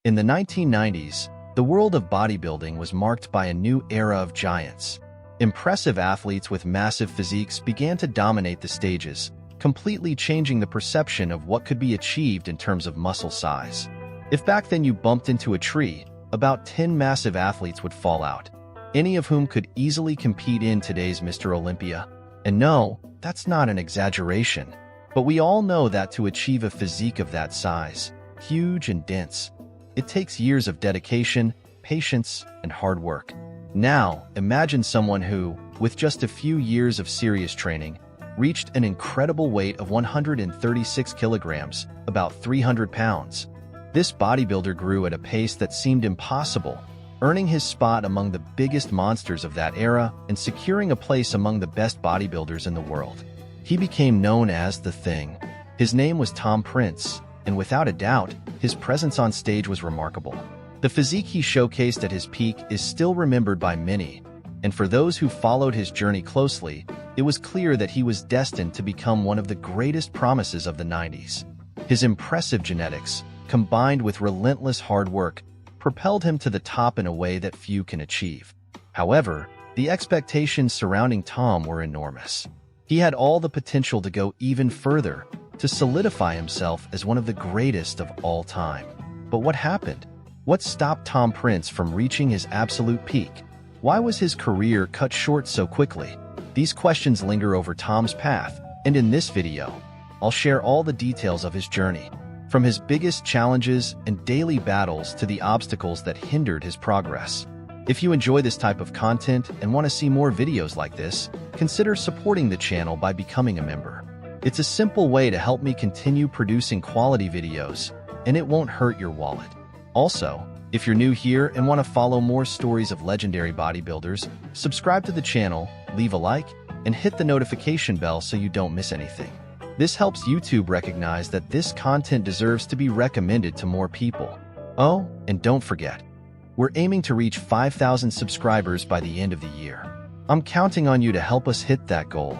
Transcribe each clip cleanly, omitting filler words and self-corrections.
In the 1990s, the world of bodybuilding was marked by a new era of giants. Impressive athletes with massive physiques began to dominate the stages, completely changing the perception of what could be achieved in terms of muscle size. If back then you bumped into a tree, about 10 massive athletes would fall out, any of whom could easily compete in today's Mr. Olympia. And no, that's not an exaggeration. But we all know that to achieve a physique of that size, huge and dense, it takes years of dedication, patience, and hard work. Now, imagine someone who, with just a few years of serious training, reached an incredible weight of 136 kilograms, about 300 pounds. This bodybuilder grew at a pace that seemed impossible, earning his spot among the biggest monsters of that era and securing a place among the best bodybuilders in the world. He became known as The Thing. His name was Tom Prince, and without a doubt, his presence on stage was remarkable. The physique he showcased at his peak is still remembered by many, and for those who followed his journey closely, it was clear that he was destined to become one of the greatest promises of the 90s. His impressive genetics, combined with relentless hard work, propelled him to the top in a way that few can achieve. However, the expectations surrounding Tom were enormous. He had all the potential to go even further, to solidify himself as one of the greatest of all time. But what happened? What stopped Tom Prince from reaching his absolute peak? Why was his career cut short so quickly? These questions linger over Tom's path, and in this video, I'll share all the details of his journey, from his biggest challenges and daily battles to the obstacles that hindered his progress. If you enjoy this type of content and want to see more videos like this, consider supporting the channel by becoming a member. It's a simple way to help me continue producing quality videos, and it won't hurt your wallet. Also, if you're new here and want to follow more stories of legendary bodybuilders, subscribe to the channel, leave a like, and hit the notification bell so you don't miss anything. This helps YouTube recognize that this content deserves to be recommended to more people. Oh, and don't forget, we're aiming to reach 5,000 subscribers by the end of the year. I'm counting on you to help us hit that goal.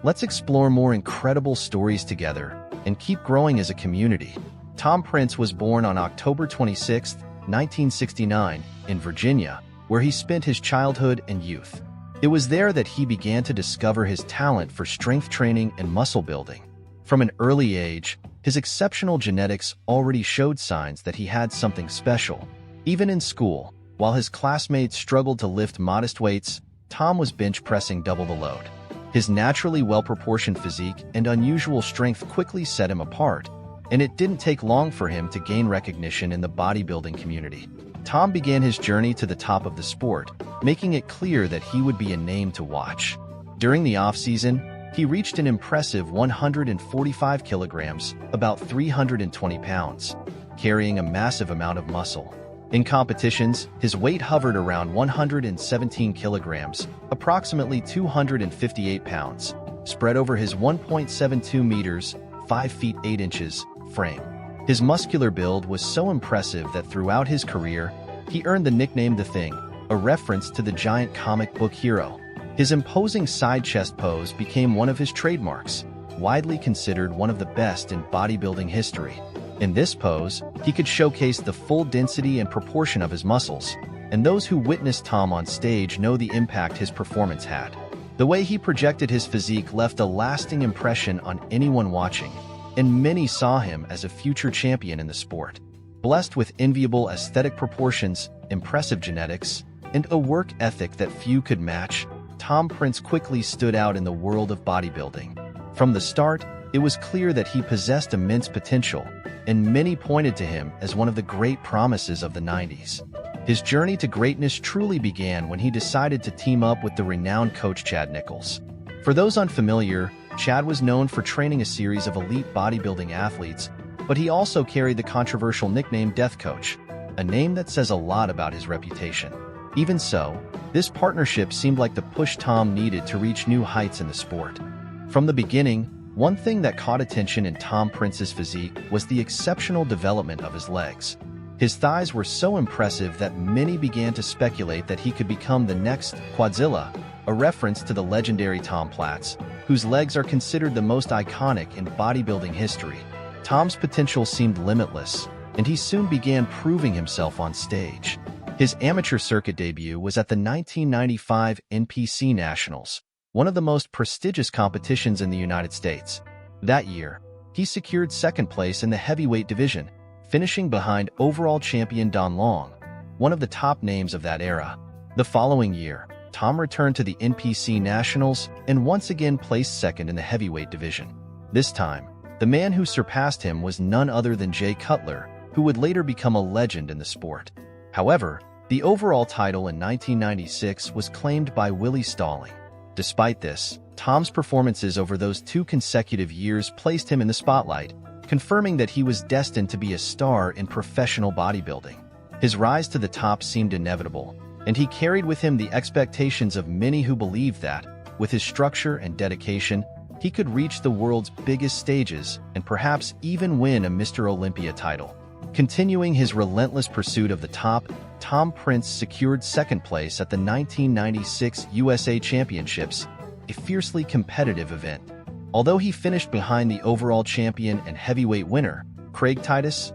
Let's explore more incredible stories together and keep growing as a community. Tom Prince was born on October 26, 1969, in Virginia, where he spent his childhood and youth. It was there that he began to discover his talent for strength training and muscle building. From an early age, his exceptional genetics already showed signs that he had something special. Even in school, while his classmates struggled to lift modest weights, Tom was bench pressing double the load. His naturally well-proportioned physique and unusual strength quickly set him apart, and it didn't take long for him to gain recognition in the bodybuilding community. Tom began his journey to the top of the sport, making it clear that he would be a name to watch. During the off-season, he reached an impressive 145 kilograms, about 320 pounds, carrying a massive amount of muscle. In competitions, his weight hovered around 117 kilograms, approximately 258 pounds, spread over his 1.72 meters, 5 feet 8 inches, frame. His muscular build was so impressive that throughout his career, he earned the nickname The Thing, a reference to the giant comic book hero. His imposing side chest pose became one of his trademarks, widely considered one of the best in bodybuilding history. In this pose, he could showcase the full density and proportion of his muscles, and those who witnessed Tom on stage know the impact his performance had. The way he projected his physique left a lasting impression on anyone watching, and many saw him as a future champion in the sport. Blessed with enviable aesthetic proportions, impressive genetics, and a work ethic that few could match, Tom Prince quickly stood out in the world of bodybuilding. From the start, it was clear that he possessed immense potential, and many pointed to him as one of the great promises of the 90s. His journey to greatness truly began when he decided to team up with the renowned coach Chad Nichols. For those unfamiliar, Chad was known for training a series of elite bodybuilding athletes, but he also carried the controversial nickname Death Coach, a name that says a lot about his reputation. Even so, this partnership seemed like the push Tom needed to reach new heights in the sport. From the beginning, one thing that caught attention in Tom Prince's physique was the exceptional development of his legs. His thighs were so impressive that many began to speculate that he could become the next Quadzilla, a reference to the legendary Tom Platz, whose legs are considered the most iconic in bodybuilding history. Tom's potential seemed limitless, and he soon began proving himself on stage. His amateur circuit debut was at the 1995 NPC Nationals, one of the most prestigious competitions in the United States. That year, he secured second place in the heavyweight division, finishing behind overall champion Don Long, one of the top names of that era. The following year, Tom returned to the NPC Nationals and once again placed second in the heavyweight division. This time, the man who surpassed him was none other than Jay Cutler, who would later become a legend in the sport. However, the overall title in 1996 was claimed by Willie Stalling. Despite this, Tom's performances over those 2 consecutive years placed him in the spotlight, confirming that he was destined to be a star in professional bodybuilding. His rise to the top seemed inevitable, and he carried with him the expectations of many who believed that, with his structure and dedication, he could reach the world's biggest stages and perhaps even win a Mr. Olympia title. Continuing his relentless pursuit of the top, Tom Prince secured second place at the 1996 USA Championships, a fiercely competitive event. Although he finished behind the overall champion and heavyweight winner, Craig Titus,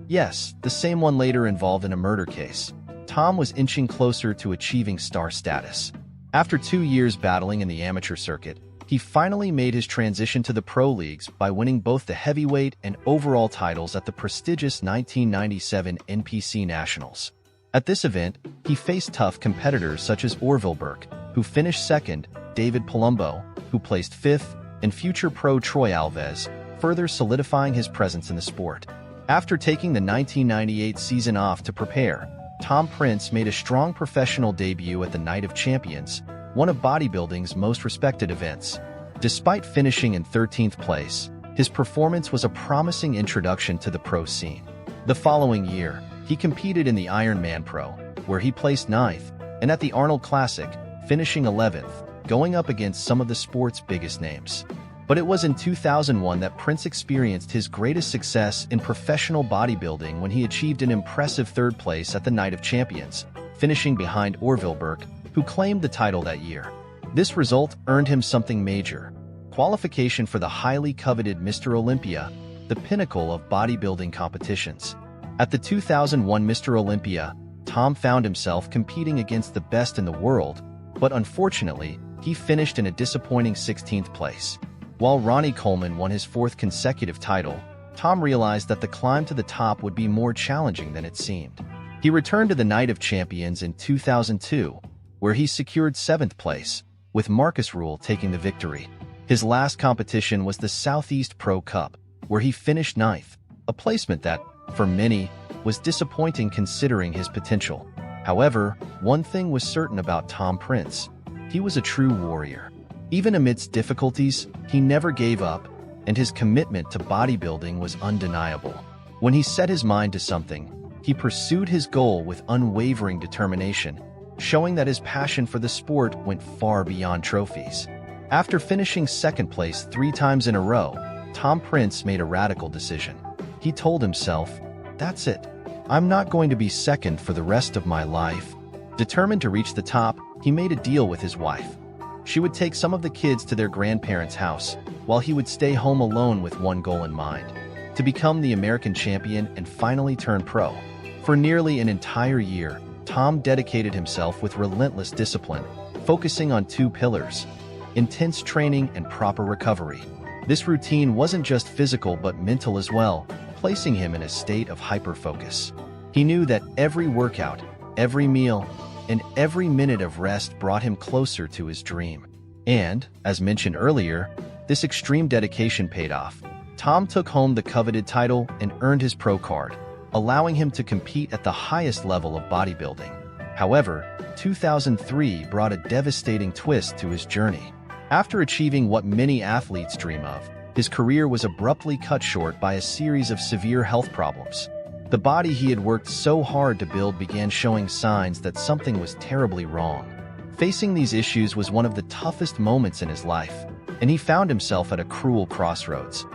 yes, the same one later involved in a murder case, Tom was inching closer to achieving star status. After 2 years battling in the amateur circuit, he finally made his transition to the pro leagues by winning both the heavyweight and overall titles at the prestigious 1997 NPC Nationals. At this event, he faced tough competitors such as Orville Burke, who finished second, David Palumbo, who placed fifth, and future pro Troy Alves, further solidifying his presence in the sport. After taking the 1998 season off to prepare, Tom Prince made a strong professional debut at the Night of Champions, one of bodybuilding's most respected events. Despite finishing in 13th place, his performance was a promising introduction to the pro scene. The following year, he competed in the Ironman Pro, where he placed 9th, and at the Arnold Classic, finishing 11th, going up against some of the sport's biggest names. But it was in 2001 that Prince experienced his greatest success in professional bodybuilding when he achieved an impressive 3rd place at the Night of Champions, finishing behind Orville Burke, who claimed the title that year. This result earned him something major: qualification for the highly coveted Mr. Olympia, the pinnacle of bodybuilding competitions. At the 2001 Mr. Olympia, Tom found himself competing against the best in the world, but unfortunately, he finished in a disappointing 16th place. While Ronnie Coleman won his 4th consecutive title, Tom realized that the climb to the top would be more challenging than it seemed. He returned to the Night of Champions in 2002, where he secured 7th place, with Marcus Rule taking the victory. His last competition was the Southeast Pro Cup, where he finished 9th, a placement that, for many, was disappointing considering his potential. However, one thing was certain about Tom Prince: he was a true warrior. Even amidst difficulties, he never gave up, and his commitment to bodybuilding was undeniable. When he set his mind to something, he pursued his goal with unwavering determination, showing that his passion for the sport went far beyond trophies. After finishing 2nd place 3 times in a row, Tom Prince made a radical decision. He told himself, "That's it. I'm not going to be second for the rest of my life." Determined to reach the top, he made a deal with his wife. She would take some of the kids to their grandparents' house, while he would stay home alone with one goal in mind: to become the American champion and finally turn pro. For nearly an entire year, Tom dedicated himself with relentless discipline, focusing on 2 pillars: intense training and proper recovery. This routine wasn't just physical but mental as well, placing him in a state of hyper-focus. He knew that every workout, every meal, and every minute of rest brought him closer to his dream. And, as mentioned earlier, this extreme dedication paid off. Tom took home the coveted title and earned his pro card, allowing him to compete at the highest level of bodybuilding. However, 2003 brought a devastating twist to his journey. After achieving what many athletes dream of, his career was abruptly cut short by a series of severe health problems. The body he had worked so hard to build began showing signs that something was terribly wrong. Facing these issues was one of the toughest moments in his life, and he found himself at a cruel crossroads: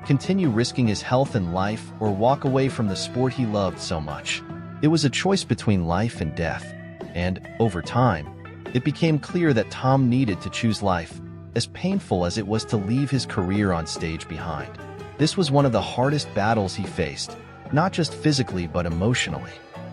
continue risking his health and life, or walk away from the sport he loved so much. It was a choice between life and death, and, over time, it became clear that Tom needed to choose life, as painful as it was to leave his career on stage behind. This was one of the hardest battles he faced, not just physically but emotionally.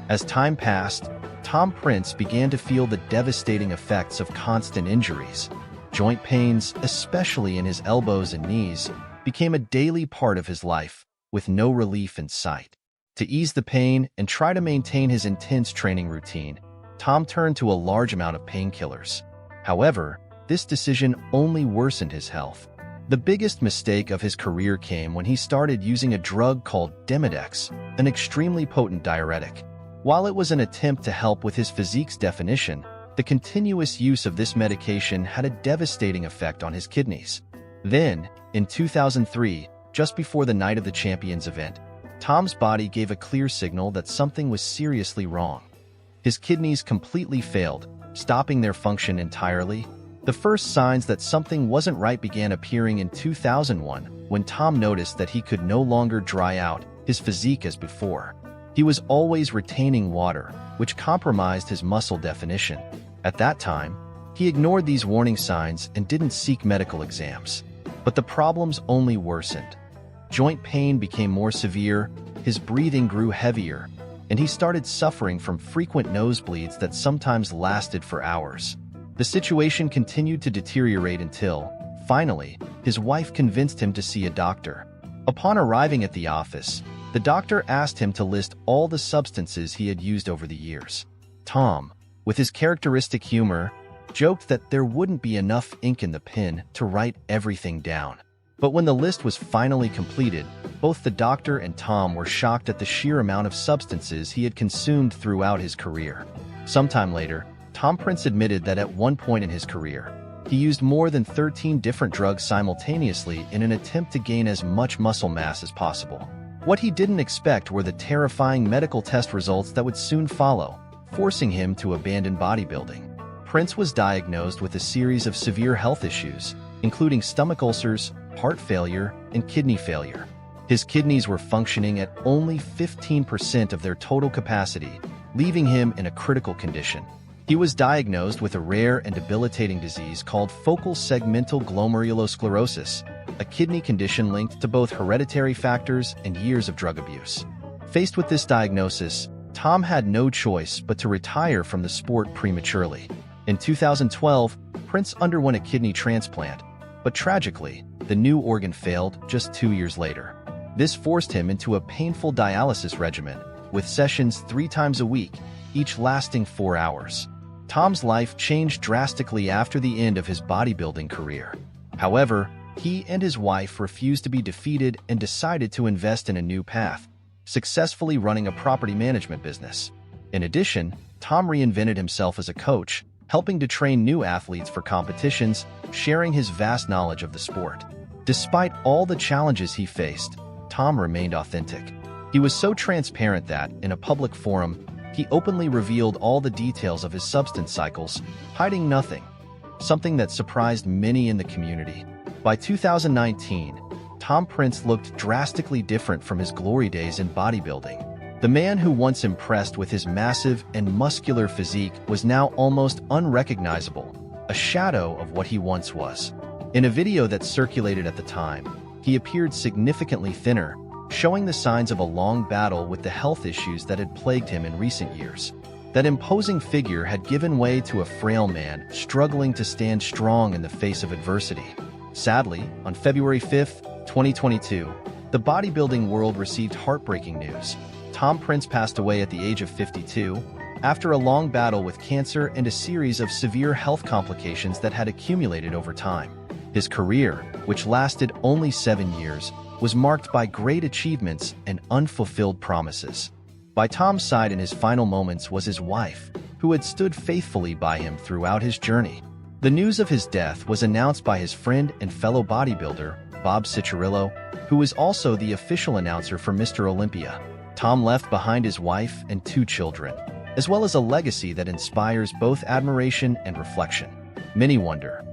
As time passed, Tom Prince began to feel the devastating effects of constant injuries. Joint pains, especially in his elbows and knees, became a daily part of his life, with no relief in sight. To ease the pain and try to maintain his intense training routine, Tom turned to a large amount of painkillers. However, this decision only worsened his health. The biggest mistake of his career came when he started using a drug called Demodex, an extremely potent diuretic. While it was an attempt to help with his physique's definition, the continuous use of this medication had a devastating effect on his kidneys. Then, in 2003, just before the Night of the Champions event, Tom's body gave a clear signal that something was seriously wrong. His kidneys completely failed, stopping their function entirely. The first signs that something wasn't right began appearing in 2001 when Tom noticed that he could no longer dry out his physique as before. He was always retaining water, which compromised his muscle definition. At that time, he ignored these warning signs and didn't seek medical exams. But the problems only worsened. Joint pain became more severe, his breathing grew heavier, and he started suffering from frequent nosebleeds that sometimes lasted for hours. The situation continued to deteriorate until, finally, his wife convinced him to see a doctor. Upon arriving at the office, the doctor asked him to list all the substances he had used over the years. Tom, with his characteristic humor, joked that there wouldn't be enough ink in the pen to write everything down. But when the list was finally completed, both the doctor and Tom were shocked at the sheer amount of substances he had consumed throughout his career. Sometime later, Tom Prince admitted that at one point in his career, he used more than 13 different drugs simultaneously in an attempt to gain as much muscle mass as possible. What he didn't expect were the terrifying medical test results that would soon follow, forcing him to abandon bodybuilding. Prince was diagnosed with a series of severe health issues, including stomach ulcers, heart failure, and kidney failure. His kidneys were functioning at only 15% of their total capacity, leaving him in a critical condition. He was diagnosed with a rare and debilitating disease called focal segmental glomerulosclerosis, a kidney condition linked to both hereditary factors and years of drug abuse. Faced with this diagnosis, Tom had no choice but to retire from the sport prematurely. In 2012, Prince underwent a kidney transplant, but tragically, the new organ failed just 2 years later. This forced him into a painful dialysis regimen, with sessions 3 times a week, each lasting 4 hours. Tom's life changed drastically after the end of his bodybuilding career. However, he and his wife refused to be defeated and decided to invest in a new path, successfully running a property management business. In addition, Tom reinvented himself as a coach, helping to train new athletes for competitions, sharing his vast knowledge of the sport. Despite all the challenges he faced, Tom remained authentic. He was so transparent that, in a public forum, he openly revealed all the details of his substance cycles, hiding nothing, something that surprised many in the community. By 2019, Tom Prince looked drastically different from his glory days in bodybuilding. The man who once impressed with his massive and muscular physique was now almost unrecognizable, a shadow of what he once was. In a video that circulated at the time, he appeared significantly thinner, showing the signs of a long battle with the health issues that had plagued him in recent years. That imposing figure had given way to a frail man struggling to stand strong in the face of adversity. Sadly, on February 5, 2022, the bodybuilding world received heartbreaking news. Tom Prince passed away at the age of 52, after a long battle with cancer and a series of severe health complications that had accumulated over time. His career, which lasted only 7 years, was marked by great achievements and unfulfilled promises. By Tom's side in his final moments was his wife, who had stood faithfully by him throughout his journey. The news of his death was announced by his friend and fellow bodybuilder, Bob Cicherillo, who was also the official announcer for Mr. Olympia. Tom left behind his wife and 2 children, as well as a legacy that inspires both admiration and reflection. Many wonder,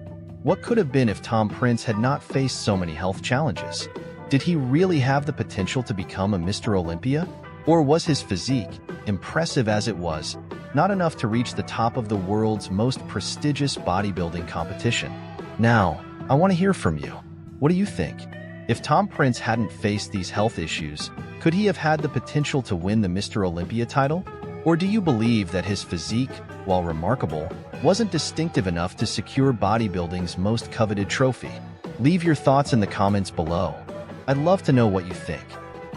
what could have been if Tom Prince had not faced so many health challenges? Did he really have the potential to become a Mr. Olympia? Or was his physique, impressive as it was, not enough to reach the top of the world's most prestigious bodybuilding competition? Now, I want to hear from you. What do you think? If Tom Prince hadn't faced these health issues, could he have had the potential to win the Mr. Olympia title? Or do you believe that his physique, while remarkable, wasn't distinctive enough to secure bodybuilding's most coveted trophy? Leave your thoughts in the comments below. I'd love to know what you think.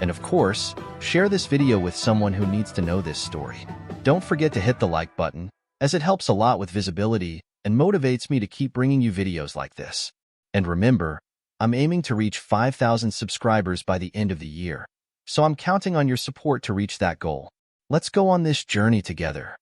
And of course, share this video with someone who needs to know this story. Don't forget to hit the like button, as it helps a lot with visibility and motivates me to keep bringing you videos like this. And remember, I'm aiming to reach 5,000 subscribers by the end of the year, so I'm counting on your support to reach that goal. Let's go on this journey together.